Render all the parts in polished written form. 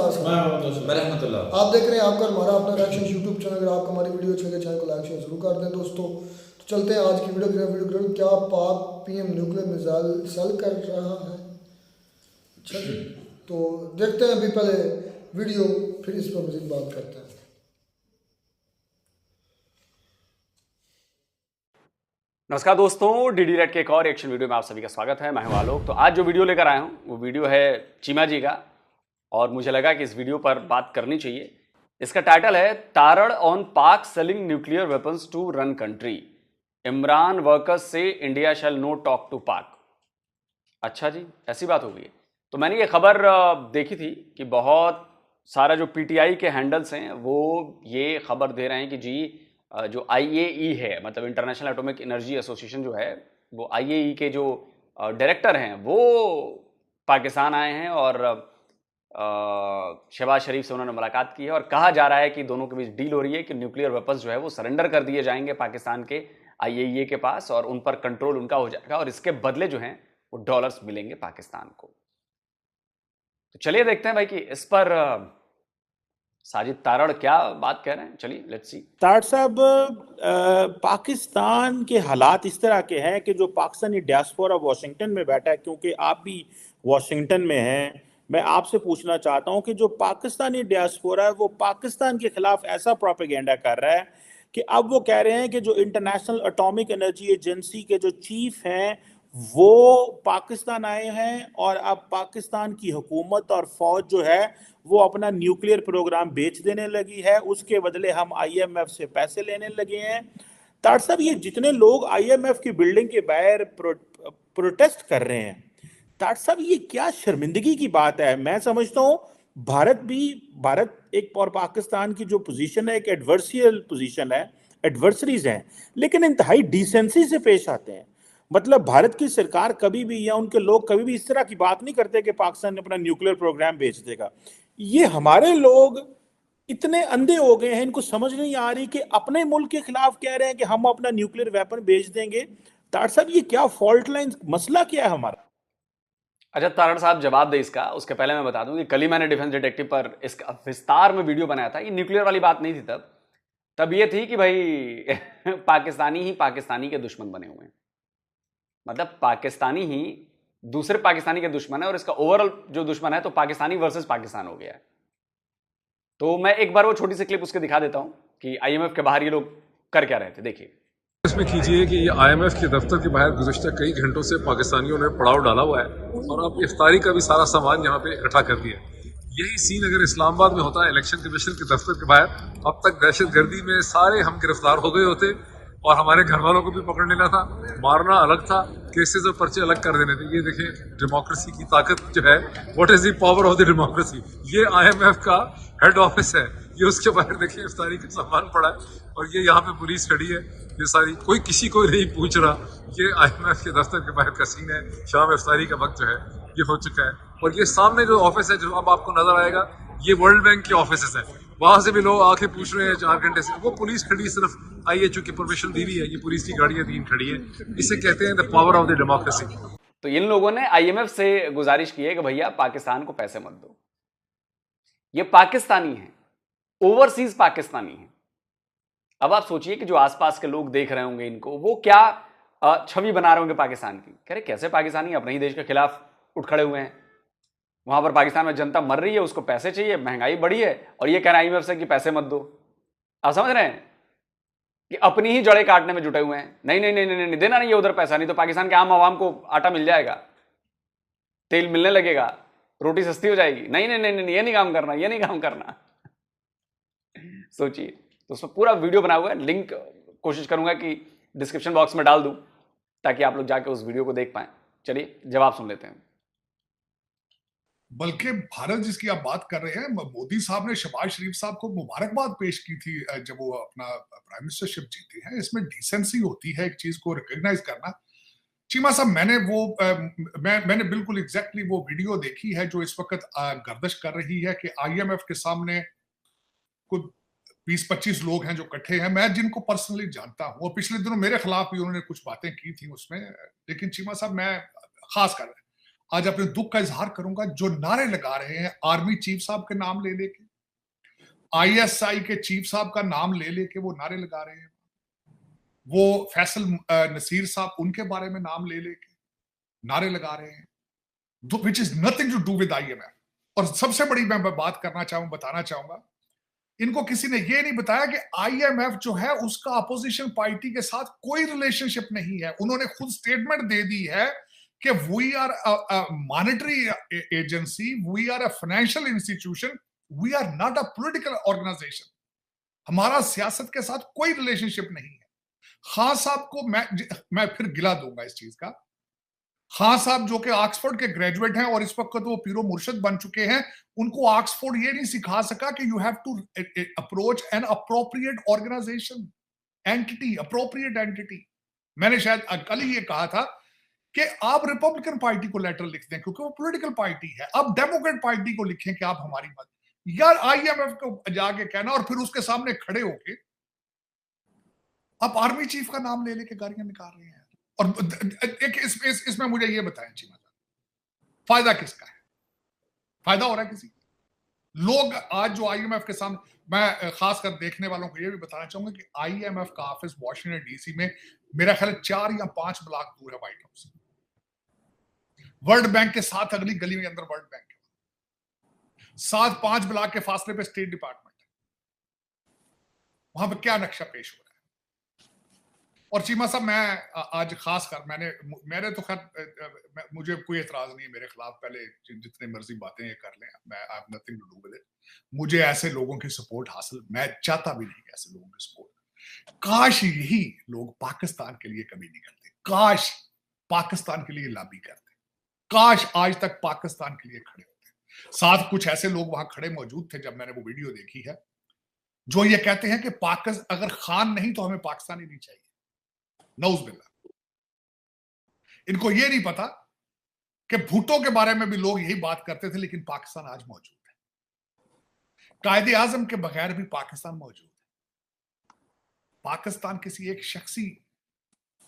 साथ रहमतुल्लाह। आप देख रहे हैं आपका हमारा अपना रिएक्शन यूट्यूब चैनल। अगर आपको हमारी वीडियो अच्छी लगे चैनल को लाइक शेयर जरूर कर दें दोस्तों। तो चलते हैं आज की वीडियो। क्या पाक पीएम न्यूक्लियर मिसाइल सेल कर रहा है? अच्छा जी, तो देखते हैं अभी पहले वीडियो, फिर इस पर मजीद बात करते हैं। नमस्कार दोस्तों, डीडी रेड के एक और एक्शन वीडियो में आप सभी का स्वागत है। मैं हूं आलोक। तो आज जो वीडियो लेकर आया हूं वो वीडियो है चीमा जी का, और मुझे लगा कि इस वीडियो पर बात करनी चाहिए। इसका टाइटल है Tarar on Pak selling nuclear weapons to run country, Imran workers से India shall no talk to Pak. अच्छा जी, ऐसी बात हो गई है। तो मैंने ये खबर देखी थी कि बहुत सारा जो पीटीआई के हैंडल्स हैं वो ये खबर दे रहे हैं कि जी जो आईएई है, मतलब इंटरनेशनल एटॉमिक एनर्जी एसोसिएशन जो है, वो आईएई के जो डायरेक्टर हैं वो पाकिस्तान आए हैं और शहबाज शरीफ से उन्होंने मुलाकात की है, और कहा जा रहा है कि दोनों के बीच डील हो रही है कि न्यूक्लियर वेपन्स जो है वो सरेंडर कर दिए जाएंगे पाकिस्तान के आईएईए के पास, और उन पर कंट्रोल उनका हो जाएगा, और इसके बदले जो हैं वो डॉलर्स मिलेंगे पाकिस्तान को। तो चलिए देखते हैं भाई कि इस पर साजिद तारड़ क्या बात कह रहे हैं। चलिए लेट्स सी। तारड़ साहब, पाकिस्तान के हालात इस तरह के हैं कि जो पाकिस्तानी डियास्पोरा वाशिंगटन में बैठा है, क्योंकि आप भी वाशिंगटन में हैं, मैं आपसे पूछना चाहता हूं कि जो पाकिस्तानी डियास्पोरा है वो पाकिस्तान के खिलाफ ऐसा प्रोपेगेंडा कर रहा है कि अब वो कह रहे हैं कि जो इंटरनेशनल एटॉमिक एनर्जी एजेंसी के जो चीफ हैं वो पाकिस्तान आए हैं, और अब पाकिस्तान की हुकूमत और फौज जो है वो अपना न्यूक्लियर प्रोग्राम बेच देने लगी है, उसके बदले हम आईएमएफ से पैसे लेने लगे हैं। तारड़ साहब, ये जितने लोग आईएमएफ की बिल्डिंग के बाहर प्रोटेस्ट कर रहे हैं, तारड़ साहब ये क्या शर्मिंदगी की बात है। मैं समझता हूँ भारत एक और पाकिस्तान की जो पोजीशन है एक एडवर्सियल पोजीशन है, एडवर्सरीज हैं, लेकिन इंतहाई डिसेंसी से पेश आते हैं। मतलब भारत की सरकार कभी भी या उनके लोग कभी भी इस तरह की बात नहीं करते कि पाकिस्तान ने अपना न्यूक्लियर प्रोग्राम बेच देगा। ये हमारे लोग इतने अंधे हो गए हैं, इनको समझ नहीं आ रही कि अपने मुल्क के खिलाफ कह रहे हैं कि हम अपना न्यूक्लियर वेपन बेच देंगे। तारड़ साहब, ये क्या फॉल्ट लाइन, मसला क्या है हमारा? अच्छा तारड़ साहब, जवाब दे इसका। उसके पहले मैं बता दूं कि कल ही मैंने डिफेंस डिटेक्टिव पर इसका विस्तार में वीडियो बनाया था। ये न्यूक्लियर वाली बात नहीं थी तब ये थी कि भाई पाकिस्तानी ही पाकिस्तानी के दुश्मन बने हुए हैं, मतलब पाकिस्तानी ही दूसरे पाकिस्तानी के दुश्मन है, और इसका ओवरऑल जो दुश्मन है तो पाकिस्तानी वर्सेस पाकिस्तान हो गया है। तो मैं एक बार वो छोटी सी क्लिप उसके दिखा देता हूं कि आईएमएफ के बाहर ये लोग कर क्या रहे थे। देखिए इसमें कीजिए कि ये आईएमएफ के दफ्तर के बाहर गुज़श्ता कई घंटों से पाकिस्तानियों ने पड़ाव डाला हुआ है, और अब इफ्तारी का भी सारा सामान यहाँ पे इकट्ठा कर दिया है। यही सीन अगर इस्लामाबाद में होता है इलेक्शन कमीशन के दफ्तर के बाहर, अब तक दहशतगर्दी में सारे हम गिरफ्तार हो गए होते, और हमारे घर वालों को भी पकड़ लेना था, मारना अलग था, केसेस और पर्चे अलग कर देने थे। ये देखें डेमोक्रेसी की ताकत जो है, what is the power of the democracy. ये आईएमएफ का हेड ऑफिस है, ये उसके बाहर देखिए इफ्तारी का सामान पड़ा है, और ये यहाँ पे पुलिस खड़ी है, ये सारी कोई किसी को नहीं पूछ रहा। ये आईएमएफ के दफ्तर के बाहर का सीन है, शाम इफ्तारी का वक्त जो है ये हो चुका है, और ये सामने जो ऑफिस है जो अब आपको नजर आएगा, ये वर्ल्ड बैंक के ऑफिस है, वहां से भी लोग आके पूछ रहे हैं 4 घंटे से। वो पुलिस खड़ी सिर्फ आई है, चूंकि परमिशन दी हुई है, ये पुलिस की गाड़ियां 3 खड़ी है। इसे कहते हैं the power of the democracy. तो इन लोगों ने आईएमएफ से गुजारिश की है कि भैया पाकिस्तान को पैसे मत दो। ये पाकिस्तानी है, ओवरसीज पाकिस्तानी है। अब आप सोचिए कि जो आसपास के लोग देख रहे होंगे इनको, वो क्या छवि बना रहे होंगे पाकिस्तान की। कह रहे कैसे पाकिस्तानी अपने ही देश के खिलाफ उठ खड़े हुए हैं, वहां पर पाकिस्तान में जनता मर रही है, उसको पैसे चाहिए, महंगाई बढ़ी है, और ये कह रहे हैं आईएमएफ से कि पैसे मत दो। आप समझ रहे हैं कि अपनी ही जड़ें काटने में जुटे हुए हैं। नहीं नहीं नहीं नहीं, नहीं देना नहीं है उधर पैसा, नहीं तो पाकिस्तान के आम आवाम को आटा मिल जाएगा, तेल मिलने लगेगा, रोटी सस्ती हो जाएगी। नहीं नहीं नहीं नहीं, ये नहीं काम करना, ये नहीं काम करना। सोचिए। तो उसमें पूरा वीडियो बना हुआ है, लिंक कोशिश करूंगा कि डिस्क्रिप्शन बॉक्स में डाल दूं ताकि आप लोग जाके उस वीडियो को देख पाएं। चलिए जवाब सुन लेते हैं। बल्कि भारत जिसकी आप बात कर रहे हैं, मोदी साहब ने शहबाज शरीफ साहब को मुबारकबाद पेश की थी जब वो अपना प्राइम मिनिस्टरशिप जीते हैं। इसमें डिसेंसी होती है एक चीज को रिकॉग्नाइज करना। चीमा साहब, मैंने बिल्कुल एग्जैक्टली वो वीडियो देखी है जो इस वक्त गर्दिश कर रही है कि आईएमएफ के सामने कुछ 20-25 लोग हैं जो इकट्ठे हैं, मैं जिनको पर्सनली जानता हूं, और पिछले दिनों मेरे खिलाफ भी उन्होंने कुछ बातें की थी उसमें। लेकिन चीमा साहब, मैं खास कर आज अपने दुख का इजहार करूंगा, जो नारे लगा रहे हैं आर्मी चीफ साहब के नाम ले लेके, आईएसआई के चीफ साहब का नाम ले लेके वो नारे लगा रहे हैं, वो फैसल नसीर साहब उनके बारे में नाम ले लेके नारे लगा रहे हैं, which is nothing to do with IMF. और सबसे बड़ी मैं बात बताना चाहूंगा, इनको किसी ने ये नहीं बताया कि आईएमएफ जो है उसका अपोजिशन पार्टी के साथ कोई रिलेशनशिप नहीं है। उन्होंने खुद स्टेटमेंट दे दी है कि we are a monetary agency, we are a financial institution, we are not a political organisation. हमारा सियासत के साथ कोई रिलेशनशिप नहीं है। खान साहब को मैं फिर गिला दूंगा इस चीज का। खान साहब जो कि ऑक्सफोर्ड के ग्रेजुएट हैं और इस वक्त वो पीरो मुर्शद बन चुके हैं, उनको ऑक्सफोर्ड ये नहीं सिखा सका कि you have to approach an appropriate organisation entity, appropriate entity. मैंने शायद कल ही ये कहा था कि आप रिपब्लिकन पार्टी को लेटर लिख दें क्योंकि वो पॉलिटिकल पार्टी है, आप डेमोक्रेट पार्टी को लिखें कि आप हमारी मत, यार आईएमएफ को जाके कहना और फिर उसके सामने खड़े होके आप आर्मी चीफ का नाम ले लेके गालियां निकाल रहे हैं। और एक इसमें मुझे ये बताएं चीमा साहब, फायदा किसका है? फायदा हो रहा है किसी? लोग आज जो आईएमएफ के सामने, मैं खासकर देखने वालों को ये भी बताना चाहूंगा कि आईएमएफ का ऑफिस वॉशिंगटन डीसी में मेरा ख्याल 4 या 5 ब्लॉक दूर है व्हाइट हाउस। वर्ल्ड बैंक के साथ अगली गली में अंदर वर्ल्ड बैंक है, साथ 5 ब्लॉक के फासले पे स्टेट डिपार्टमेंट है। वहां पे क्या नक्शा पेश हो रहा है? और चीमा साहब, मैं आज खासकर मेरे तो खैर मुझे कोई एतराज नहीं है मेरे खिलाफ, पहले जितने मर्जी बातें ये कर लें, मैं I have nothing to do with it. मुझे ऐसे लोगों की सपोर्ट हासिल, मैं चाहता भी नहीं ऐसे लोगों की सपोर्ट। काश यही लोग पाकिस्तान के लिए कभी नहीं करते, काश पाकिस्तान के लिए लॉबी करते, काश आज तक पाकिस्तान के लिए खड़े होते। साथ कुछ ऐसे लोग वहां खड़े मौजूद थे जब मैंने वो वीडियो देखी है, जो ये कहते हैं कि पाकिस्तान अगर खान नहीं तो हमें पाकिस्तान ही नहीं चाहिए। नौज़बिल्लाह। इनको ये नहीं पता कि भुट्टो के बारे में भी लोग यही बात करते थे, लेकिन पाकिस्तान आज मौजूद है। कायदे आजम के बगैर भी पाकिस्तान मौजूद है। पाकिस्तान किसी एक शख्सी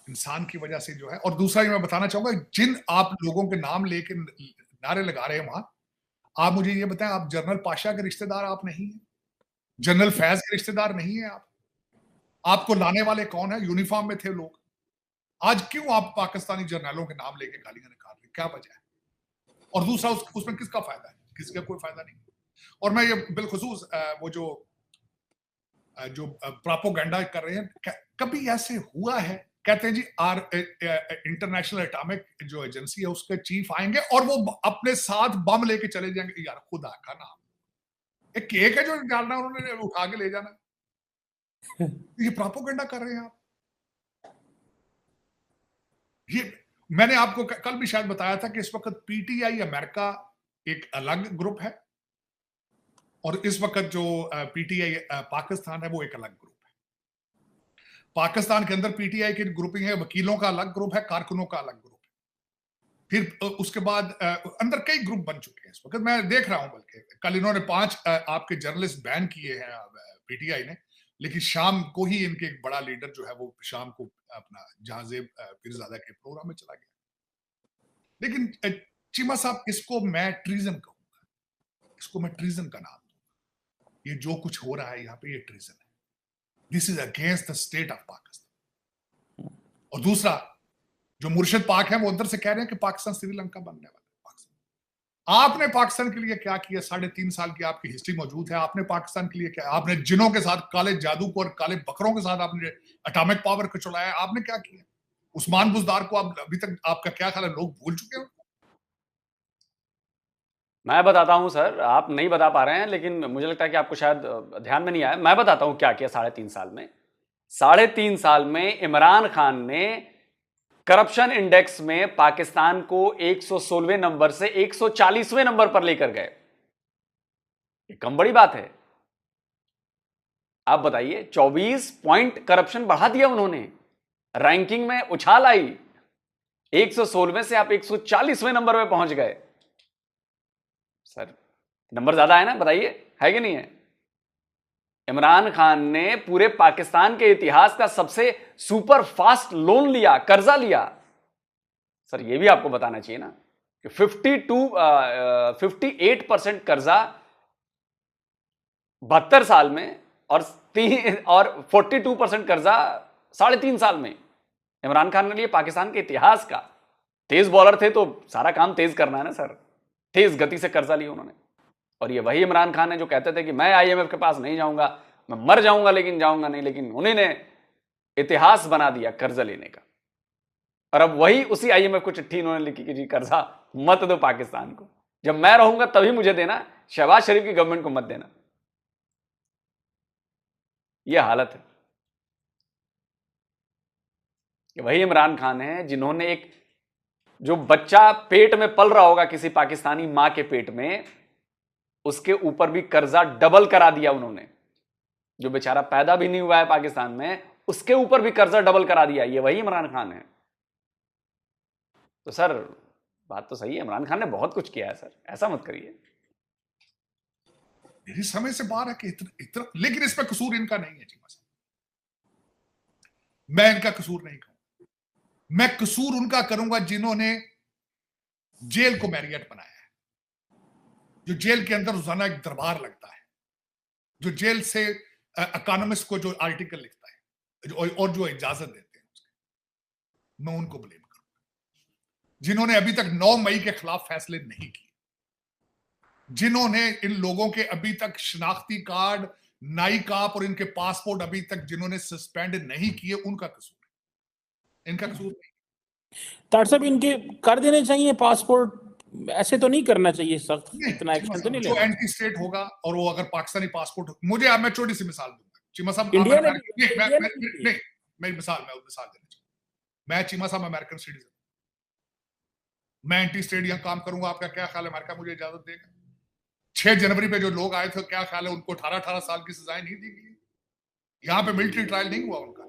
इंसान की वजह से जो है। और दूसरा मैं बताना चाहूंगा, जिन आप लोगों के नाम लेके नारे लगा रहे हैं वहां, आप मुझे ये बताएं, आप जनरल पाशा के रिश्तेदार आप नहीं है? जनरल फैज के रिश्तेदार नहीं है आप? आपको लाने वाले कौन है? यूनिफॉर्म में थे लोग। आज क्यों आप पाकिस्तानी जर्नलों के नाम लेके गालियां निकाल रहे हैं? क्या वजह है? और दूसरा उसमें किसका फायदा है? किसी का कोई फायदा नहीं। और मैं ये बिलखुसूस वो जो प्रोपेगेंडा कर रहे हैं, कभी ऐसे हुआ है? कहते हैं जी इंटरनेशनल एटॉमिक जो एजेंसी है उसके चीफ आएंगे और वो अपने साथ बम लेके चले जाएंगे। यार खुदा का नाम, एक केक है जो डालना उन्होंने उठा के ले जाना, ये प्रोपेगेंडा कर रहे हैं आप। ये मैंने आपको कल भी शायद बताया था कि इस वक्त पीटीआई अमेरिका एक अलग ग्रुप है और इस वक्त जो पीटीआई पाकिस्तान है वो एक अलग ग्रुप है। पाकिस्तान के अंदर पीटीआई की ग्रुपिंग है, वकीलों का अलग ग्रुप है, कारकुनों का अलग ग्रुप है। फिर उसके बाद अंदर कई ग्रुप बन चुके हैं इस वक्त, मैं देख रहा हूं। बल्कि कल इन्होंने 5 आपके जर्नलिस्ट बैन किए हैं पीटीआई ने, लेकिन शाम को ही इनके एक बड़ा लीडर जो है वो शाम को अपना जहाजेब पीरजादा के प्रोग्राम में चला गया। लेकिन चीमा साहब, इसको मैं ट्रीजन कहूंगा, इसको मैं ट्रीजन का नाम दूंगा। ये जो कुछ हो रहा है यहाँ पे, ये ट्रीजन है। This is against the state of Pakistan. और दूसरा, जो मुर्शिद पाक है वो अंदर से कह रहे हैं कि पाकिस्तान श्रीलंका बनने वाला है। आपने पाकिस्तान के लिए क्या किया? 3.5 साल की आपकी हिस्ट्री मौजूद है। आपने पाकिस्तान के लिए क्या? आपने जिनों के साथ, काले जादू को और काले बकरों के साथ आपने एटॉमिक पावर को चलाया। आपने क्या किया? उस्मान बुजदार को आप अभी तक, आपका क्या ख्याल है, लोग भूल चुके हैं? मैं बताता हूं सर, आप नहीं बता पा रहे हैं, लेकिन मुझे लगता है कि आपको शायद ध्यान में नहीं आया। मैं बताता हूं क्या किया 3.5 साल में। 3.5 साल में इमरान खान ने करप्शन इंडेक्स में पाकिस्तान को 116वें नंबर से 140वें नंबर पर लेकर गए। ये कम बड़ी बात है? आप बताइए, 24 पॉइंट करप्शन बढ़ा दिया उन्होंने, रैंकिंग में उछाल आई। 116वें से आप 140वें नंबर पे पहुंच गए। सर नंबर ज्यादा है ना? बताइए, है कि नहीं है? इमरान खान ने पूरे पाकिस्तान के इतिहास का सबसे सुपर फास्ट लोन लिया, कर्जा लिया। सर ये भी आपको बताना चाहिए ना कि 58% कर्जा 72 साल में और 42% कर्जा 3.5 साल में। इमरान खान ने लिए पाकिस्तान के इतिहास का, तेज बॉलर थे तो सारा काम तेज करना है ना सर, तेज गति से कर्जा लिया उन्होंने। और ये वही इमरान खान है जो कहते थे कि मैं IMF के पास नहीं जाऊंगा, मैं मर जाऊंगा लेकिन जाऊंगा नहीं, लेकिन उन्होंने इतिहास बना दिया कर्जा लेने का। और अब वही उसी IMF को चिट्ठी इन्होंने लिखी कि जी कर्जा मत दो पाकिस्तान को, जब मैं रहूंगा तभी मुझे देना, शहबाज शरीफ की गवर्नमेंट को मत देना। यह हालत है कि वही इमरान खान है जिन्होंने एक जो बच्चा पेट में पल रहा होगा किसी पाकिस्तानी मां के पेट में, उसके ऊपर भी कर्जा डबल करा दिया उन्होंने। जो बेचारा पैदा भी नहीं हुआ है पाकिस्तान में, उसके ऊपर भी कर्जा डबल करा दिया। ये वही इमरान खान है। तो सर बात तो सही है, इमरान खान ने बहुत कुछ किया है सर, ऐसा मत करिए। मेरी समय से बाहर है कि इतना, लेकिन इसमें कसूर इनका नहीं है चीमा साहब। मैं इनका कसूर नहीं कहूंगा, मैं कसूर उनका करूंगा जिन्होंने जेल को मैरियट बनाया है, जो जेल के अंदर रोजाना एक दरबार लगता है, जो जेल से इकोनॉमिस्ट को जो आर्टिकल लिखता है और जो इजाजत देते हैं उसके, मैं उनको ब्लेम करूंगा। जिन्होंने अभी तक 9 मई के खिलाफ फैसले नहीं किए, जिन्होंने इन लोगों के अभी तक शनाख्ती कार्ड, नाई काप और इनके पासपोर्ट अभी तक जिन्होंने सस्पेंड नहीं किए, उनका कसूर है, इनका कसूर नहीं। तार साहब इनके कर देने चाहिए पासपोर्ट, ऐसे तो नहीं करना चाहिए सख्त, इतना एक्शन तो नहीं जो लेना। एंटी स्टेट होगा और वो अगर पाकिस्तानी पासपोर्ट, मुझे अब मैं छोटी सी मिसाल दूंगा चीमा साहब। इंडिया ने नहीं, मैं मिसाल देना चाहूंगा। मैं चीमा साहब अमेरिकन सिटीजन, मैं एंटी स्टेट यहां काम करूंगा, आपका क्या ख्याल है अमेरिका मुझे इजाजत देगा? 6 जनवरी पे जो लोग आए थे, क्या ख्याल है उनको 18 साल की सजाएं नहीं दी गई? यहां पे मिलिट्री ट्रायल नहीं हुआ उनका,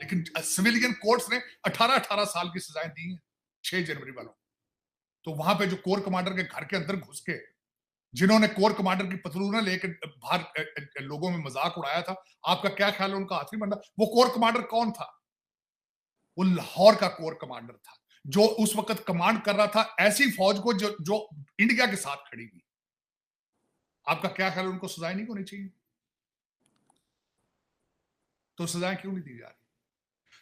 लेकिन सिविलियन कोर्ट्स ने 18 साल की सजाएं दी हैं 6 जनवरी वालों। तो वहां पे जो कोर कमांडर के घर के अंदर घुस के जिन्होंने कोर कमांडर की पतलूना लेकर बाहर लोगों में मजाक उड़ाया था, आपका क्या ख्याल है उनका आखिरी बंदा? वो कोर कमांडर कौन था? वो लाहौर का कोर कमांडर था, जो उस वक्त कमांड कर रहा था ऐसी फौज को जो इंडिया के साथ खड़ी हुई। आपका क्या ख्याल है उनको सजाएं नहीं होनी चाहिए? तो सजाएं क्यों नहीं दी जा रही?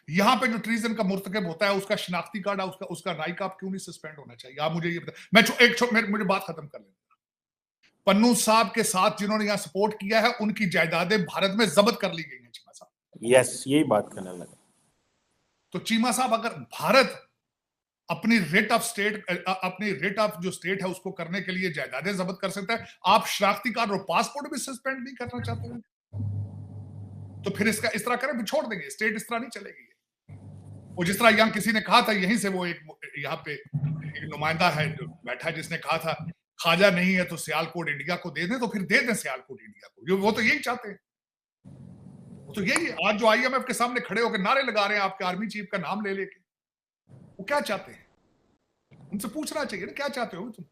यहां पे जो ट्रीजन का मुर्तकब होता है उसका शनाख्ती कार्ड, उसका नाई काप क्यों नहीं सस्पेंड होना चाहिए? आप मुझे ये बताएं। मुझे बात खत्म कर लेना। पन्नू साहब के साथ जिन्होंने यहां सपोर्ट किया है, उनकी जायदादें भारत में जब्त कर ली गई हैं चीमा साहब। यस, यही बात करने लगा। तो चीमा साहब अगर भारत अपनी रेट ऑफ जो स्टेट है उसको करने के लिए जायदादें जब्त कर सकता है, आप शनाख्ती कार्ड और पासपोर्ट भी सस्पेंड नहीं करना चाहते हैं, तो फिर इसका इस तरह करें, छोड़ देंगे, स्टेट इस तरह नहीं चलेगी। वो जिस तरह यहाँ किसी ने कहा था, यहीं से वो यहाँ पे एक नुमाइंदा है जो बैठा है जिसने कहा था ख्वाजा नहीं है तो सियालकोट इंडिया को दे दें, तो फिर दे दें सियालकोट इंडिया को। वो तो यही चाहते हैं, वो तो यही है। आज जो IMF के सामने खड़े होकर नारे लगा रहे हैं आपके आर्मी चीफ का नाम ले लेके, वो क्या चाहते हैं? उनसे पूछना चाहिए ना, क्या चाहते हो तुम?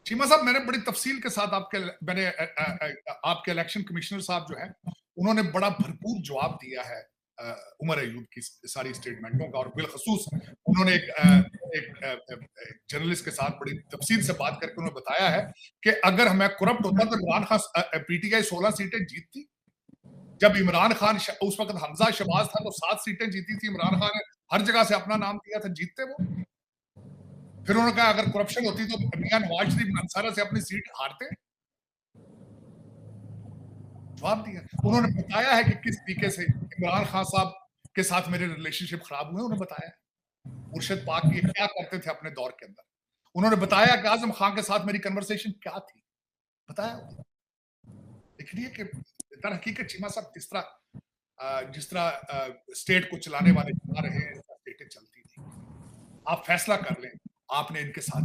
चीमा साहब मैंने बड़ी तफसील के साथ आपके इलेक्शन कमिश्नर साहब जो है उन्होंने बड़ा भरपूर जवाब दिया है उमर अयूब की सारी स्टेटमेंटों का, और बिलखसूस उन्होंने एक जर्नलिस्ट के साथ बड़ी तफसील से बात करके उन्होंने बताया है कि अगर मैं करप्ट होता तो इमरान खान PTI 16 सीटें जीतती। जब इमरान खान उस वक्त हमजा शहबाज था तो 7 सीटें जीती थी। इमरान खान ने हर जगह से अपना नाम दिया था, जीतते वो। फिर उन्होंने कहा अगर करप्शन होती तो मियां नवाज शरीफ मंसारा से अपनी सीट हारते। जवाब दिया। उन्होंने बताया है कि किस तरीके से इमरान खान साहब के साथ मेरे रिलेशनशिप खराब हुए। उन्होंने बताया मुर्शिद पाक ये क्या करते थे अपने दौर के अंदर। उन्होंने बताया कि आजम खान के साथ मेरी कन्वर्सेशन क्या थी, बताया। लेकिन ये कि दर हकीकत चीमा साहब जिस तरह स्टेट को चलाने वाले चला रहे हैं, स्टेटें चलती नहीं। आप फैसला कर लें, आपने इनके साथ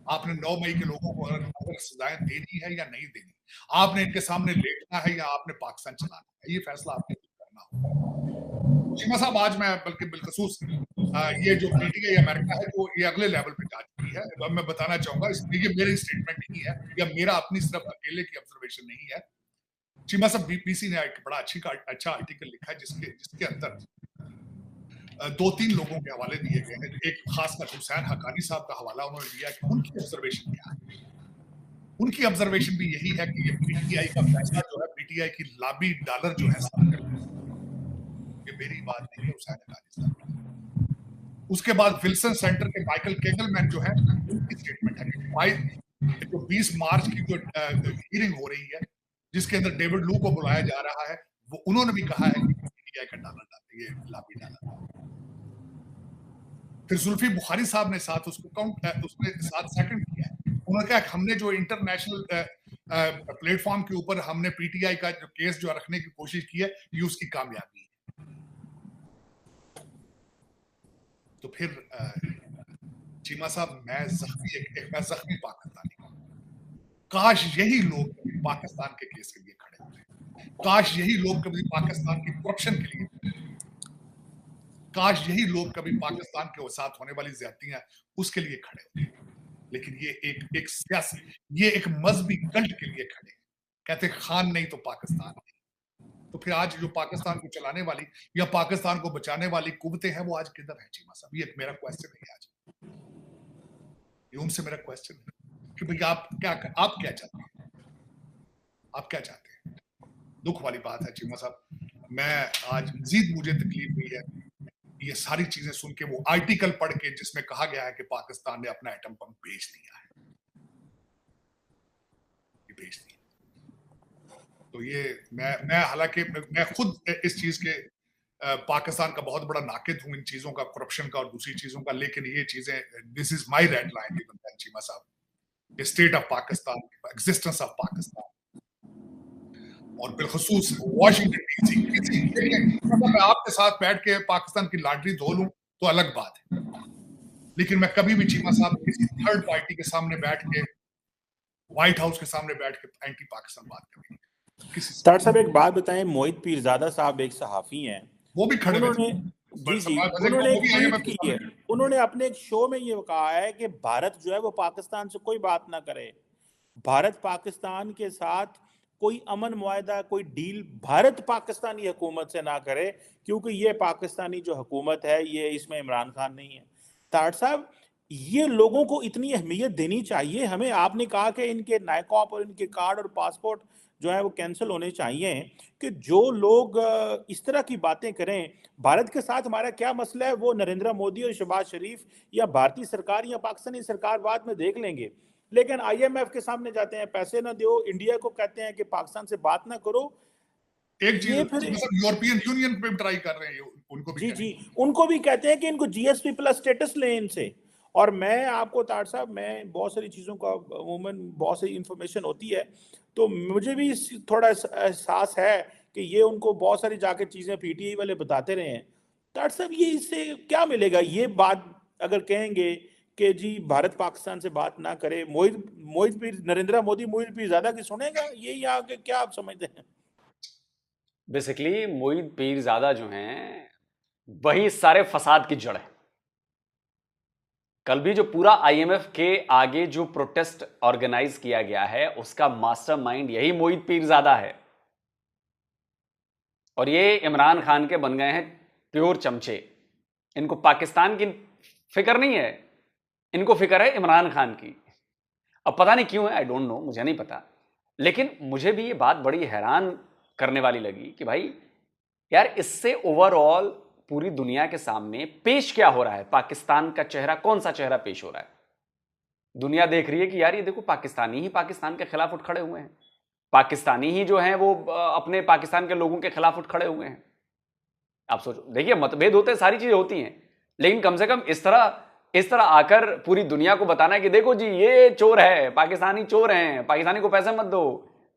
आपने 9 मई के लोगों को अगर सजाएं देनी है या नहीं देनी, आपने इनके सामने लेटना है या आपने पाकिस्तान चलाना है, ये फैसला आपने करना होगा। चीमा साहब आज मैं बल्कि बिलखसूस ये जो PTI अमेरिका है जो ये अगले लेवल पे जा चुकी है। अब मैं बताना चाहूंगा, ये मेरी स्टेटमेंट नहीं है या मेरा अपनी सिर्फ अकेले की ऑब्जर्वेशन नहीं है। चीमा साहब BBC ने एक बड़ा अच्छा आर्टिकल लिखा है जिसके अंदर 2-3 लोगों के हवाले दिए गए हैं। एक खासकर हुसैन हक्कानी साहब का हवाला उन्होंने दिया कि उनकी ऑब्जर्वेशन क्या है। उनकी ऑब्जर्वेशन भी यही है कि ये पीटीआई का पैसा जो है, पीटीआई की लॉबी डॉलर जो है साफ कर, ये मेरी बात नहीं है, हुसैन हक्कानी साहब की। उसके बाद विल्सन सेंटर के माइकल केगलमैन जो है, उनकी स्टेटमेंट है कि जो 20 मार्च की जो हियरिंग हो रही है, जिसके अंदर डेविड लू को बुलाया जा रहा है, वो उन्होंने भी कहा है कि पीटीआई का डॉलर डालते, ये लॉबी डॉलर। फिर जुल्फी बुखारी साहब ने साथ उसको उसने साथ सेकंड किया है। उन्होंने कहा कि हमने जो इंटरनेशनल प्लेटफॉर्म के ऊपर हमने पीटीआई का जो केस जो रखने की कोशिश की है, ये उसकी कामयाबी है। तो फिर चीमा साहब, मैं जख्मी पाकिस्तानी हूं। काश यही लोग कभी पाकिस्तान के केस के लिए खड़े होते, काश यही लोग कभी पाकिस्तान की करप्शन के लिए, काश यही लोग कभी पाकिस्तान के साथ होने वाली ज्यादतियां उसके लिए खड़े होते। लेकिन ये एक सियासी, ये एक मजहबी कल्ट के लिए खड़े, कहते खान नहीं तो पाकिस्तान नहीं। तो फिर आज जो पाकिस्तान को चलाने वाली या पाकिस्तान को बचाने वाली कुव्वतें हैं, वो आज किधर है चीमा साहब? ये मेरा क्वेश्चन है आज, ये उनसे मेरा क्वेश्चन है कि भैया आप क्या चाहते हैं? आप क्या चाहते हैं? दुख वाली बात है चीमा साहब, मैं आज मजीद मुझे तकलीफ हुई है ये सारी चीजें सुन के, वो आर्टिकल पढ़ के जिसमें कहा गया है कि पाकिस्तान ने अपना एटम बम बेच दिया है, ये बेच दिया। तो ये मैं हालांकि मैं खुद इस चीज के पाकिस्तान का बहुत बड़ा नाकिद हूं, इन चीजों का, करप्शन का और दूसरी चीजों का, लेकिन ये चीजें, this is my red line Cheema साहब, the state of Pakistan, existence of Pakistan, और बिलखसूस वाशिंगटन डीसी। मैं आपके साथ बैठ के पाकिस्तान की लॉटरी धो लूं तो अलग बात है, लेकिन मैं कभी भी चीमा साहब किसी थर्ड पार्टी के सामने बैठ के, व्हाइट हाउस के सामने बैठ के एंटी पाकिस्तान बात करेंगे। डॉक्टर साहब एक बात बताएं, मोहित पीरजादा साहब एक सहाफी हैं, वो भी खड़े उन्होंने उन्होंने एक ट्वीट की है, उन्होंने अपने एक शो में ये कहा है कि भारत जो है वो पाकिस्तान से कोई बात ना करे, भारत पाकिस्तान के साथ कोई अमन मुआहदा, कोई डील भारत पाकिस्तानी हुकूमत से ना करे, क्योंकि ये पाकिस्तानी जो हुकूमत है ये इसमें इमरान खान नहीं है। ताड़ साहब, ये लोगों को इतनी अहमियत देनी चाहिए हमें। आपने कहा कि इनके नायकॉप और इनके कार्ड और पासपोर्ट जो है वो कैंसिल होने चाहिए, कि जो लोग इस तरह की बातें करें, भारत के साथ हमारा क्या मसला है वो नरेंद्र मोदी और शहबाज शरीफ या भारतीय सरकार या पाकिस्तानी सरकार बाद में देख लेंगे, लेकिन IMF के सामने जाते हैं, पैसे ना दो, इंडिया को कहते हैं कि पाकिस्तान से बात ना करो। एक चीज यूरोपियन यूनियन पे ट्राई कर रहे हैं, उनको भी जी उनको भी कहते हैं कि इनको GSP प्लस स्टेटस लें इनसे। और मैं आपको ताड़ साहब, मैं बहुत सारी चीज़ों का अमूमन बहुत सारी इंफॉर्मेशन होती है, तो मुझे भी थोड़ा एहसास है कि ये उनको बहुत सारी जाके चीज़ें PTI वाले बताते रहे हैं। ताड़ साहब, ये इससे क्या मिलेगा? ये बात अगर कहेंगे कि जी भारत पाकिस्तान से बात ना करे, मोहित पीर नरेंद्र मोदी मोहित पीरजादा की सुनेगा? ये यहाँ के क्या आप समझते हैं? बेसिकली मोहित पीरजादा जो हैं वही सारे फसाद की जड़ है। कल भी जो पूरा IMF के आगे जो प्रोटेस्ट ऑर्गेनाइज किया गया है उसका मास्टरमाइंड यही मोहित पीरजादा है, और ये इमरान खान के बन गए हैं प्योर चमचे। इनको पाकिस्तान की फिक्र नहीं है, इनको फिक्र है इमरान खान की। अब पता नहीं क्यों है, आई डोंट नो, मुझे नहीं पता, लेकिन मुझे भी ये बात बड़ी हैरान करने वाली लगी कि भाई यार, इससे ओवरऑल पूरी दुनिया के सामने पेश क्या हो रहा है? पाकिस्तान का चेहरा, कौन सा चेहरा पेश हो रहा है? दुनिया देख रही है कि यार ये देखो, पाकिस्तानी ही पाकिस्तान के खिलाफ उठ खड़े हुए हैं, पाकिस्तानी ही जो हैं वो अपने पाकिस्तान के लोगों के खिलाफ उठ खड़े हुए हैं। आप सोचो, देखिए मतभेद होते हैं, सारी चीजें होती हैं, लेकिन कम से कम इस तरह आकर पूरी दुनिया को बताना है कि देखो जी ये चोर है, पाकिस्तानी चोर हैं, पाकिस्तानी को पैसे मत दो,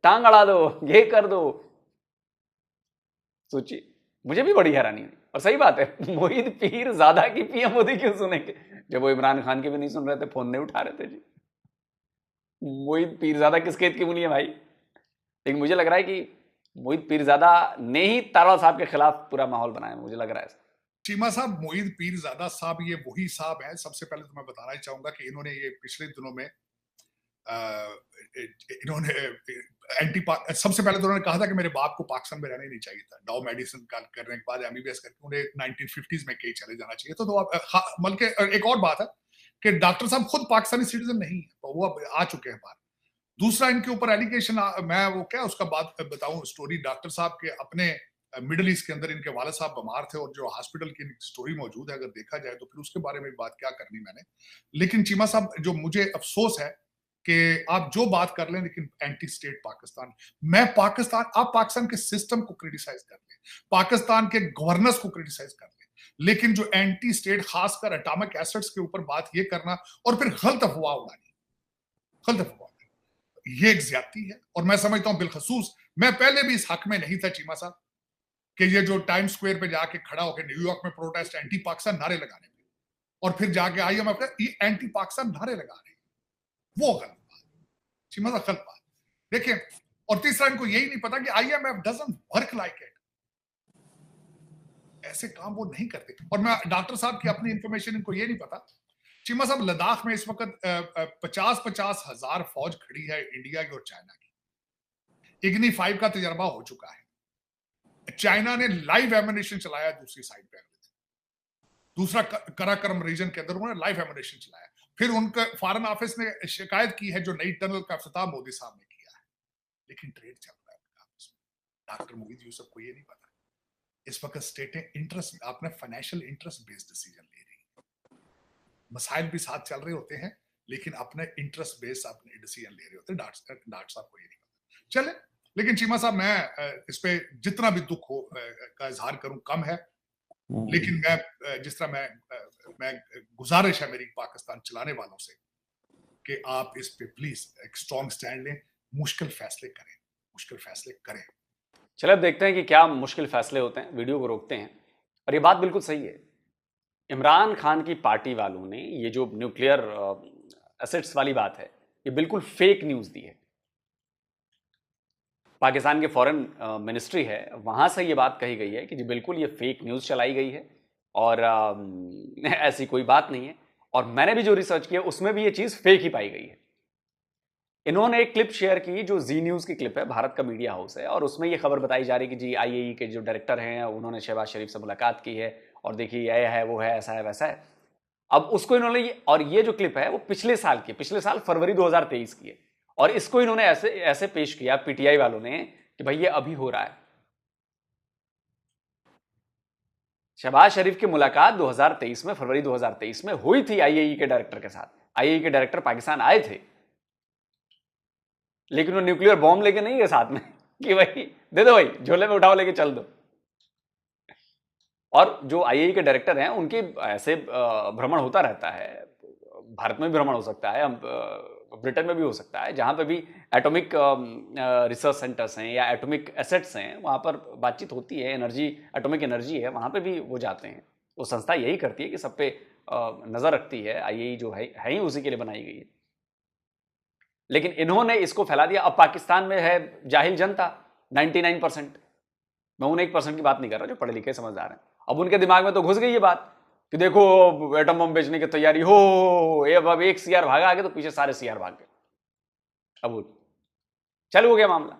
टांग अड़ा दो, ये कर दो। सोचिए, मुझे भी बड़ी हैरानी हुई। और सही बात है, मोहित पीरजादा की PM मोदी क्यों सुनेंगे? जब वो इमरान खान के भी नहीं सुन रहे थे, फोन नहीं उठा रहे थे जी। मोहित पीरजादा किस खेत की बुनी है भाई? लेकिन मुझे लग रहा है कि मोहित पीरजादा ने ही तारा साहब के खिलाफ पूरा माहौल बनाया, मुझे लग रहा है। चीमा साहब, मोहित पीरजादा साहब ये वही साहब हैं। सबसे पहले तो मैं बताना ही चाहूंगा कि इन्होंने ये पिछले दिनों में इन्होंने सबसे पहले तो उन्होंने कहा था कि मेरे बाप को पाकिस्तान में रहना ही नहीं चाहिए था। डाउ मेडिसिन करने के बाद एमबीबीएस करके उन्हें 1950s में कहीं चले जाना चाहिए। तो आप बल्कि एक और बात है कि डॉक्टर साहब खुद पाकिस्तानी सिटीजन नहीं है, तो वो अब आ चुके हैं बाहर। दूसरा, इनके ऊपर एलिगेशन, मैं वो क्या उसका बात बताऊं स्टोरी, डॉक्टर साहब के अपने मिडिल ईस्ट के अंदर इनके वाले साहब बीमार थे और जो हॉस्पिटल की स्टोरी मौजूद है, अगर देखा जाए तो फिर उसके बारे में बात क्या करनी मैंने। लेकिन चीमा साहब, जो मुझे अफसोस है कि आप जो बात कर लें लेकिन एंटी स्टेट पाकिस्तान, आप पाकिस्तान के सिस्टम को क्रिटिसाइज कर लें, पाकिस्तान के गवर्नेंस को क्रिटिसाइज कर लें, लेकिन जो एंटी स्टेट खासकर एटॉमिक एसेट्स के ऊपर बात ये करना और फिर गलत अफवाह उड़ानी, गलत अफवाह, ये एक ज्यादती है। और मैं समझता हूं बिलखसूस मैं पहले भी इस हक में नहीं था चीमा साहब कि ये जो टाइम स्क्वायर पे जाके खड़ा होकर न्यूयॉर्क में प्रोटेस्ट एंटी पाकिस्तान नारे लगाने पे और फिर जाके आईएमएफ ये एंटी पाकिस्तान नारे लगा रहे हैं, वो गलत बात, चीमा साहब गलत बात। देखिए, और तीसरा, इनको यही नहीं पता कि IMF doesn't work like it, ऐसे काम वो नहीं करते। और मैं डॉक्टर साहब की अपनी इंफॉर्मेशन इनको ये नहीं पता, चीमा साहब लद्दाख में इस वक्त 50-50 हजार फौज खड़ी है इंडिया की और चाइना की। इग्नी 5 का तजर्बा हो चुका है, चाइना ने लाइव एमिनेशन चलाया दूसरी साइड पे, दूसरा कराकरम रीजन के अंदर उन्होंने लाइव एमिनेशन चलाया। फिर उनका फॉरेन ऑफिस ने शिकायत की है जो नई टनल का इफ्तिताह मोदी साहब ने किया है, लेकिन ट्रेड चल रहा है। डॉक्टर मोदी यूसुफ को ये नहीं पता इस वक्त स्टेटें इंटरेस्ट, आपने फाइनेंशियल इंटरेस्ट बेस्ड डिसीजन ले रही है, मसाइल भी साथ चल रहे होते हैं लेकिन अपने इंटरेस्ट बेस्ड अपने डिसीजन ले रहे होते हैं। डॉक्टर साहब को ये नहीं पता। चले, लेकिन चीमा साहब, मैं इस पे जितना भी दुख हो का इजहार करूं कम है, लेकिन मैं जिस तरह मैं गुजारिश है मेरी पाकिस्तान चलाने वालों से कि आप इस पे प्लीज एक स्ट्रॉन्ग स्टैंड लें, मुश्किल फैसले करें। चलिए अब देखते हैं कि क्या मुश्किल फैसले होते हैं। वीडियो को रोकते हैं। और ये बात बिल्कुल सही है, इमरान खान की पार्टी वालों ने ये जो न्यूक्लियर एसेट्स वाली बात है, ये बिल्कुल फेक न्यूज़ दी है। पाकिस्तान के फॉरेन मिनिस्ट्री है, वहाँ से ये बात कही गई है कि जी बिल्कुल ये फेक न्यूज़ चलाई गई है और ऐसी कोई बात नहीं है। और मैंने भी जो रिसर्च किया उसमें भी ये चीज़ फेक ही पाई गई है। इन्होंने एक क्लिप शेयर की जो जी न्यूज़ की क्लिप है, भारत का मीडिया हाउस है, और उसमें ये खबर बताई जा रही है कि जी आईएई के जो डायरेक्टर हैं उन्होंने शहबाज शरीफ से मुलाकात की है और देखिए यह है वो है ऐसा है वैसा है। अब उसको इन्होंने और ये जो क्लिप है वो पिछले साल फरवरी 2023 की है, और इसको इन्होंने ऐसे पेश किया पीटीआई वालों ने कि भाई ये अभी हो रहा है। शहबाज शरीफ की मुलाकात 2023 में, फरवरी 2023 में हुई थी आईएई के डायरेक्टर के साथ। आईएई के डायरेक्टर पाकिस्तान आए थे, लेकिन वो न्यूक्लियर बॉम्ब लेके नहीं गए साथ में कि भाई दे दो, भाई झोले में उठाओ लेके चल दो। और जो आईएई के डायरेक्टर हैं उनके ऐसे भ्रमण होता रहता है, भारत में भी भ्रमण हो सकता है, ब्रिटेन में भी हो सकता है, जहाँ पे भी एटॉमिक रिसर्च सेंटर्स हैं या एटॉमिक एसेट्स हैं वहाँ पर बातचीत होती है, एनर्जी, एटॉमिक एनर्जी है, वहाँ पे भी वो जाते हैं। वो संस्था यही करती है कि सब पे नज़र रखती है। आईएई जो है ही उसी के लिए बनाई गई है। लेकिन इन्होंने इसको फैला दिया। अब पाकिस्तान में है जाहिल जनता 99%, मैं उन 1% की बात नहीं कर रहा जो पढ़े लिखे समझदार हैं। अब उनके दिमाग में तो घुस गई ये बात कि देखो एटम बम बेचने की तैयारी हो, अब एक सीआर भागा आगे तो पीछे सारे सीआर भाग गए। अब चालू हो गया मामला।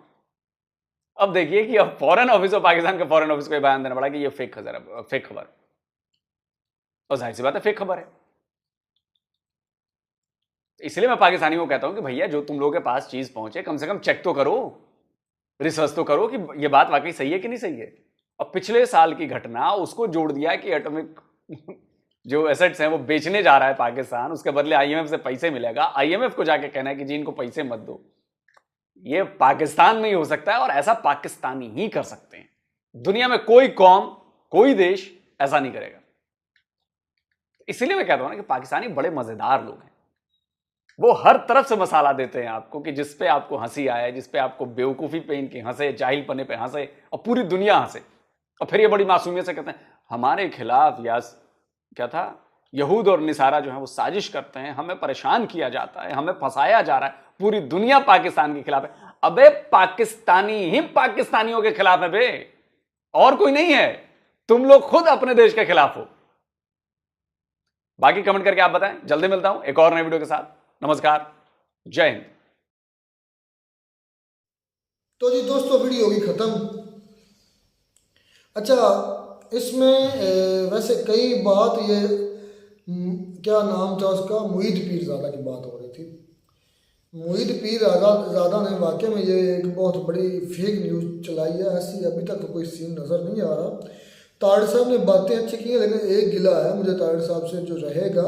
अब देखिए कि अब फॉरेन ऑफिस ऑफ पाकिस्तान के फॉरेन ऑफिस को बयान देना पड़ा कि ये फेक खबर, और जाहिर सी बात है फेक खबर है। इसलिए मैं पाकिस्तानियों को कहता हूं कि भैया जो तुम लोगों के पास चीज पहुंचे कम से कम चेक तो करो, रिसर्च तो करो कि ये बात वाकई सही है कि नहीं सही है। और पिछले साल की घटना उसको जोड़ दिया कि एटॉमिक जो एसेट्स हैं वो बेचने जा रहा है पाकिस्तान, उसके बदले आईएमएफ से पैसे मिलेगा। आईएमएफ को जाके कहना है कि जी इनको पैसे मत दो। ये पाकिस्तान में ही हो सकता है और ऐसा पाकिस्तानी ही कर सकते हैं। दुनिया में कोई कौम, कोई देश ऐसा नहीं करेगा। इसलिए मैं कहता हूं ना कि पाकिस्तानी बड़े मजेदार लोग हैं। वो हर तरफ से मसाला देते हैं आपको कि जिस पे आपको हंसी आए, जिस पे आपको बेवकूफ़ी पे इनकी हंसे, जाहिलपने पे हंसे, और पूरी दुनिया हंसे। और फिर ये बड़ी मासूमियत से कहते हैं हमारे खिलाफ या क्या था, यहूद और निसारा जो है वो साजिश करते हैं, हमें परेशान किया जाता है, हमें फंसाया जा रहा है, पूरी दुनिया पाकिस्तान के खिलाफ है। अबे पाकिस्तानी ही पाकिस्तानियों के खिलाफ है बे, और कोई नहीं है। तुम लोग खुद अपने देश के खिलाफ हो। बाकी कमेंट करके आप बताएं। जल्दी मिलता हूं एक और नए वीडियो के साथ। नमस्कार। जय हिंद। तो जी दोस्तों वीडियो होगी ख़त्म। अच्छा, इसमें वैसे कई बात ये क्या नाम था उसका, मुईद पीरज़ादा की बात हो रही थी। मुईद पीरज़ादा ने वाकई में ये एक बहुत बड़ी फेक न्यूज़ चलाई है। ऐसी अभी तक तो कोई सीन नज़र नहीं आ रहा। तारिड़ साहब ने बातें अच्छी की हैं, लेकिन एक गिला है मुझे तारिड़ साहब से जो रहेगा।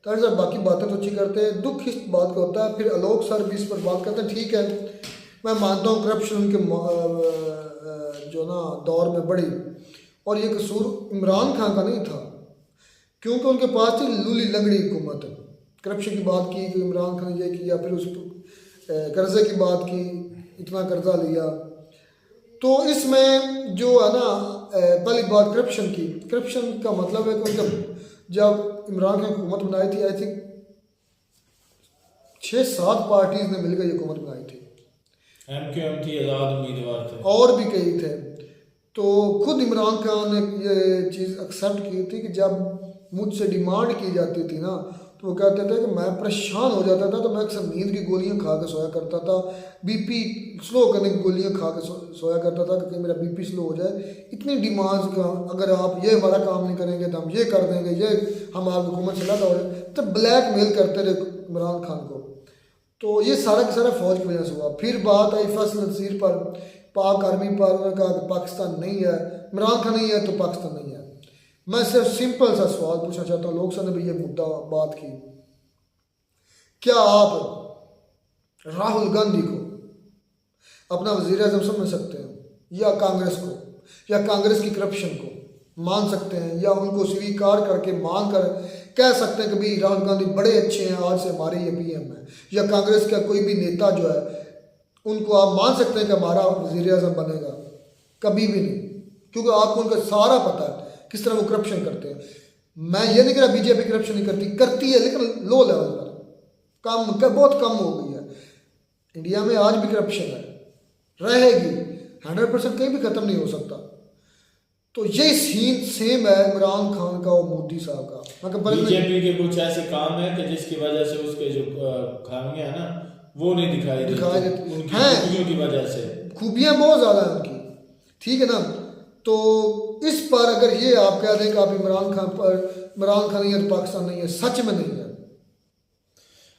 तारिड़ साहब बाकी बातें तो अच्छी करते हैं, दुख इस बात का होता है। फिर आलोक सर भी इस पर बात करते हैं, ठीक है मैं मानता हूँ करप्शन उनके जो ना दौर में बढ़ी, और ये कसूर इमरान खान का नहीं था, क्योंकि उनके पास थी लूली लंगड़ी हुकूमत। करप्शन की बात की कि इमरान खान ने ये किया, फिर उस कर्जे की बात की, इतना कर्जा लिया। तो इसमें जो है ना पहली बात करप्शन की, करप्शन का मतलब है कि उनका जब इमरान खान हुकूमत बनाई थी, आई थिंक 6-7 पार्टीज ने मिलकर ये हुकूमत बनाई थी। MQM थी, आज़ाद उम्मीदवार थे, और भी कई थे। तो खुद इमरान खान ने ये चीज़ एक्सेप्ट की थी कि जब मुझसे डिमांड की जाती थी ना, तो वो कहते थे कि मैं परेशान हो जाता था, तो मैं अक्सर नींद की गोलियां खा के सोया करता था, बीपी स्लो करने की गोलियां खा के सोया करता था कि मेरा बीपी स्लो हो जाए। इतनी डिमांड्स का, अगर आप ये हमारा काम नहीं करेंगे तो हम ये कर देंगे, ये हम आपकी हुकूमत चला दो, तो ब्लैकमेल करते रहे इमरान खान को। तो ये सारा का सारा फौज की वजह से हुआ। फिर बात आई फैसल नसीर पर, पाक आर्मी पर, उन्होंने कहा कि पाकिस्तान नहीं है, इमरान खान नहीं है तो पाकिस्तान नहीं है। मैं सिर्फ सिंपल सा सवाल पूछना चाहता हूँ, लोग सर ने भी ये मुद्दा बात की, क्या आप राहुल गांधी को अपना वज़ीर आज़म समझ सकते हैं, या कांग्रेस को, या कांग्रेस की करप्शन को मान सकते हैं, या उनको स्वीकार करके मान कर कह सकते हैं कि भाई राहुल गांधी बड़े अच्छे हैं, आज से हमारे ये PM है, या कांग्रेस का कोई भी नेता जो है उनको आप मान सकते हैं कि हमारा वज़ीर आज़म बनेगा? कभी भी नहीं, क्योंकि आपको उनका सारा पता है किस तरह वो करप्शन करते हैं। मैं ये नहीं कह रहा बीजेपी करप्शन नहीं करती, करती है, लेकिन लो लेवल पर, बहुत कम हो गई है। इंडिया में आज भी करप्शन है, रहेगी, 100% कहीं भी ख़त्म नहीं हो सकता। तो ये सीन सेम है इमरान खान का और मोदी साहब का। बीजेपी के कुछ ऐसे काम है कि जिसकी वजह से उसके जो खामियां है ना वो नहीं दिखाई देती उनकी खूबियों की वजह से। खूबियाँ बहुत ज़्यादा हैं उनकी, ठीक है ना। तो इस पर अगर ये आप कह दें कि आप इमरान खान नहीं है तो पाकिस्तान नहीं है, सच में नहीं है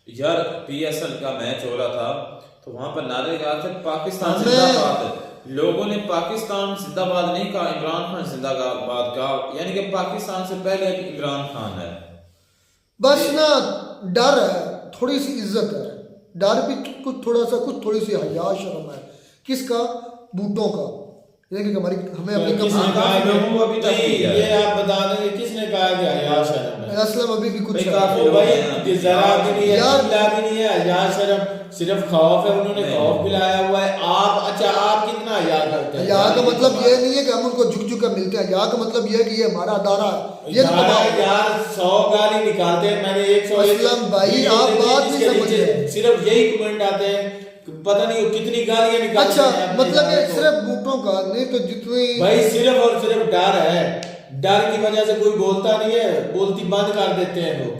यार। PSL का मैच हो रहा था तो वहां पर नारे लगा थे पाकिस्तान जिंदाबाद। लोगों ने पाकिस्तान जिंदाबाद नहीं कहा, इमरान खान जिंदाबाद कहा, यानी कि पाकिस्तान से पहले इमरान खान है। बस ना डर है, थोड़ी सी इज्जत है, डर भी कुछ थोड़ी सी हया शर्म है। किसका? बूटों का। यानी कि हमें अपनी ये आप बता देंगे किसने कहा कि हया शर्म है? असलम अभी भी कुछ जरा भी नहीं है, भी नहीं है हया शर्म, सिर्फ खौफ है। उन्होंने खौफ पिलाया हुआ है। आप कितना हया करते हैं? हया का मतलब ये नहीं है कि हम उनको झुक का मिलते हैं। हया का मतलब ये है कि ये हमारा अदारा है। ये यार 100 गाली निकालते हैं, मैंने 100 असलम भाई आप बात नहीं समझ रहे। सिर्फ यही कमेंट आते हैं, पता नहीं कितनी गालियां निकालते अच्छा हैं। मतलब सिर्फ बूटों का नहीं तो जितनी भाई सिर्फ और सिर्फ डर है, डर की वजह से कोई बोलता नहीं है, बोलती बंद कर देते हैं लोग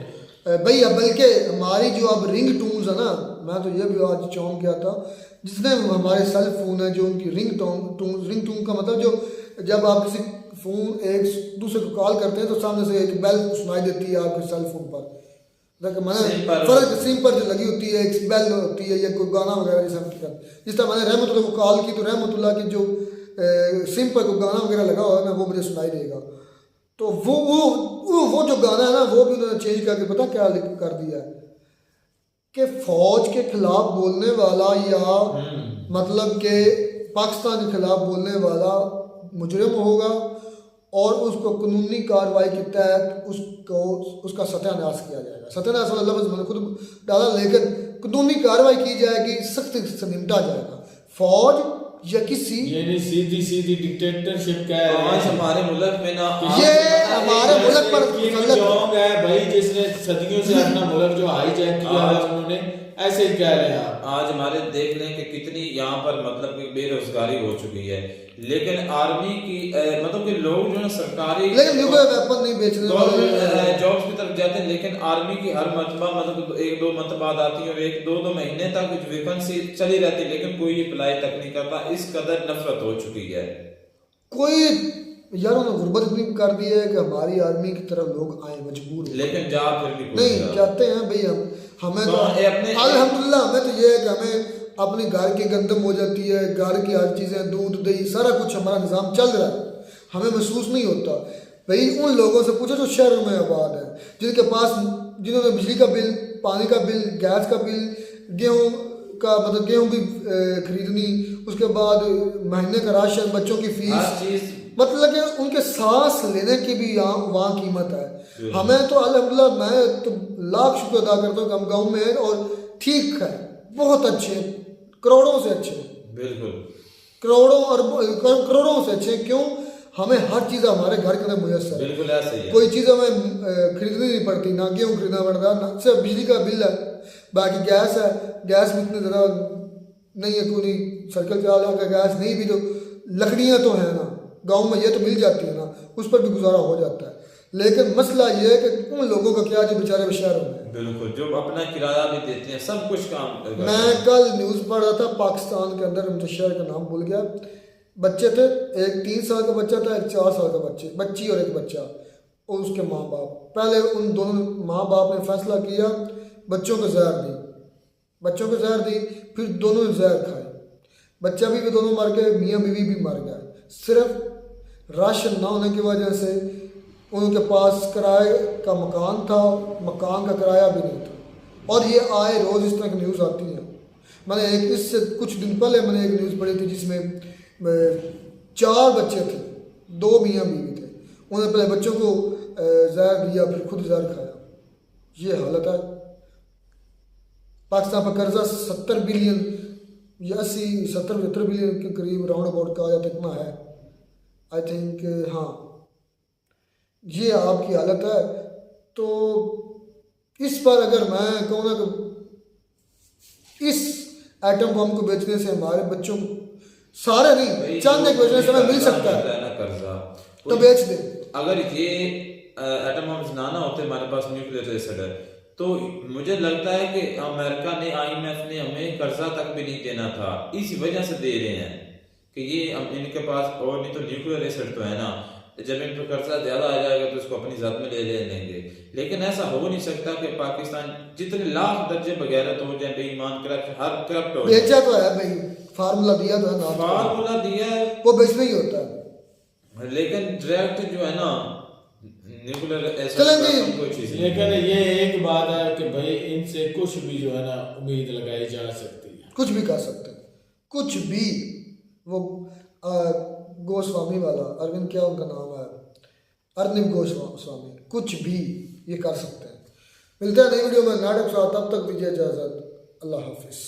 भैया। बल्कि हमारी जो अब रिंग टून्स है ना, मैं तो ये भी आज चौंक गया था, जितने हमारे सेल फोन है जो उनकी रिंग टून का मतलब जो जब आप किसी फोन एक दूसरे को कॉल करते हैं तो सामने से एक बेल सुनाई देती है आपके सेल फोन पर। फर्क सिम पर जो लगी होती है एक बेल होती है या कोई गाना वगैरह जैसा। जिस तरह मैंने रहमतुल्लाह को कॉल की तो रहमतुल्लाह की जो सिम पर कोई गाना वगैरह लगा हुआ है ना वो मुझे सुनाई देगा। तो वो जो गाना है ना वो भी उन्होंने चेंज करके पता क्या कर दिया है कि फौज के खिलाफ बोलने वाला या मतलब के पाकिस्तान के खिलाफ बोलने वाला मुजरिम होगा और उसको कानूनी कार्रवाई के तहत उसका सत्यानाश किया जाएगा। सत्यानाश वाला लफ्ज़ मैंने खुद डाला, लेकिन कानूनी कार्रवाई की जाएगी, सख्ती से निपटा जाएगा। फौज या किसी ये सीधी डिक्टेटरशिप का है। आज हमारे मुल्क में ना ये हमारे मुल्क पर है भाई, जिसने सदियों से अपना मुल्क जो हाईजैक किया है उन्होंने, ऐसे ही कह रहे हैं आप। आज हमारे देख लें कि कितनी यहाँ पर मतलब कि बेरोजगारी हो चुकी है, लेकिन आर्मी की मतलब कि लोग जो है सरकारी लेकिन न्यूक्लियर वेपन नहीं बेचने वाले गवर्नमेंट जॉब्स की तरफ जाते हैं, लेकिन आर्मी की हर मरतबा मतलब 1-2 मरतबा आती है और 1-2 महीने तक वैकेंसी चली रहती है, लेकिन कोई अप्लाई तक नहीं करता। इस कदर नफरत हो चुकी है। कोई यार उन्होंने गुर्बत इतनी कर दी है कि हमारी आर्मी की तरफ लोग आए मजबूर, लेकिन जा फिर भी नहीं कहते हैं भाई हमें तो अल्हम्दुलिल्लाह हमें तो ये है कि हमें अपने घर की गंदम हो जाती है, घर की हर चीज़ें दूध दही सारा कुछ हमारा निज़ाम चल रहा है, हमें महसूस नहीं होता। भाई उन लोगों से पूछो जो शहरों में आबाद है, जिनके पास जिन्होंने बिजली का बिल, पानी का बिल, गैस का बिल, गेहूँ का मतलब गेहूँ की खरीदनी, उसके बाद महीने का राशन, बच्चों की फीस, मतलब कि उनके सांस लेने की भी यहाँ वहाँ कीमत है। हमें तो अल्हम्दुलिल्लाह मैं तो लाख शुक्र अदा करता हूँ कि हम गाँव में हैं और ठीक है, बहुत अच्छे, करोड़ों से अच्छे, बिल्कुल करोड़ों से अच्छे। क्यों? हमें हर चीज़ हमारे घर के अंदर मुयस्सर है, बिल्कुल ऐसे ही है। कोई चीज़ हमें खरीदनी नहीं पड़ती, ना गेहूँ खरीदना पड़ता, ना सिर्फ बिजली का बिल है, बाकी गैस है, गैस भी इतनी ज़्यादा नहीं है, कोई सर्कल चला लगा गैस नहीं भी तो लकड़ियाँ तो हैं ना, गाँव में ये तो मिल जाती है ना, उस पर भी गुजारा हो जाता है। लेकिन मसला ये है कि उन लोगों का क्या जो बेचारे शहरों में, बिल्कुल जो अपना किराया भी देते हैं, सब कुछ काम। मैं कल न्यूज़ पढ़ रहा था पाकिस्तान के अंदर, मुझे शहर का नाम भूल गया, बच्चे थे, एक 3 साल का बच्चा था, एक 4 साल का बच्ची और एक बच्चा और उसके माँ बाप। पहले उन दोनों माँ बाप ने फैसला किया बच्चों को जहर दी, फिर दोनों ने जहर खाए, बच्चा भी दोनों मर गए, मियाँ बीवी भी मर गए, सिर्फ राशन ना होने की वजह से। उनके पास किराए का मकान था, मकान का किराया भी नहीं था, और ये आए रोज़ इस तरह की न्यूज़ आती है। मैंने एक इससे कुछ दिन पहले मैंने एक न्यूज़ पढ़ी थी जिसमें 4 बच्चे थे, 2 मियाँ बीवी थे, उन्होंने पहले बच्चों को जहर दिया, फिर खुद जहर खाया। ये हालत है। पाकिस्तान पर कर्जा 70 बिलियन या 70 बिलियन के करीब राउंड अबाउट कहा जाता इतना है, आई थिंक। हाँ, ये आपकी हालत है। तो इस पर अगर मैं कहूँ ना कि इस एटम बम को बेचने से हमारे बच्चों को, सारे नहीं चंद एक बेचने से हमें मिल सकता है, तो बेच दे। अगर ये एटम बम ना होते हमारे पास न्यूक्लियर रेसिडर, तो मुझे लगता है कि अमेरिका ने, IMF ने हमें कर्जा तक भी नहीं देना था। इस वजह से दे रहे हैं कि ये इनके पास और नहीं तो न्यूक्लियर रेसिडर तो है ना, जब इन पर कर्जा ज्यादा आ जाएगा तो उसको अपनी जात में ले लेंगे। लेकिन ऐसा हो नहीं सकता कि पाकिस्तान जितने लाख दर्जे बगैरत हो जाए, बेईमान करप्ट, हर करप्ट हो जाए। बेचा तो है भाई, फार्मूला दिया तो है ना, फार्मूला दिया है, वो बेचना ही होता है। लेकिन डायरेक्ट जो है ना न्यूक्लियर चलेंगे। लेकिन ये एक बात है कि भाई इनसे कुछ भी जो है ना उम्मीद लगाई जा सकती है, कुछ भी कर सकते हैं, कुछ भी। वो गोस्वामी वाला अरविंद, क्या उनका नाम है, अर्निब गोस्वामी, कुछ भी ये कर सकते हैं। मिलते हैं नई वीडियो में नाटक साथ, तब तक दीजिए इजाजत, अल्लाह हाफिज।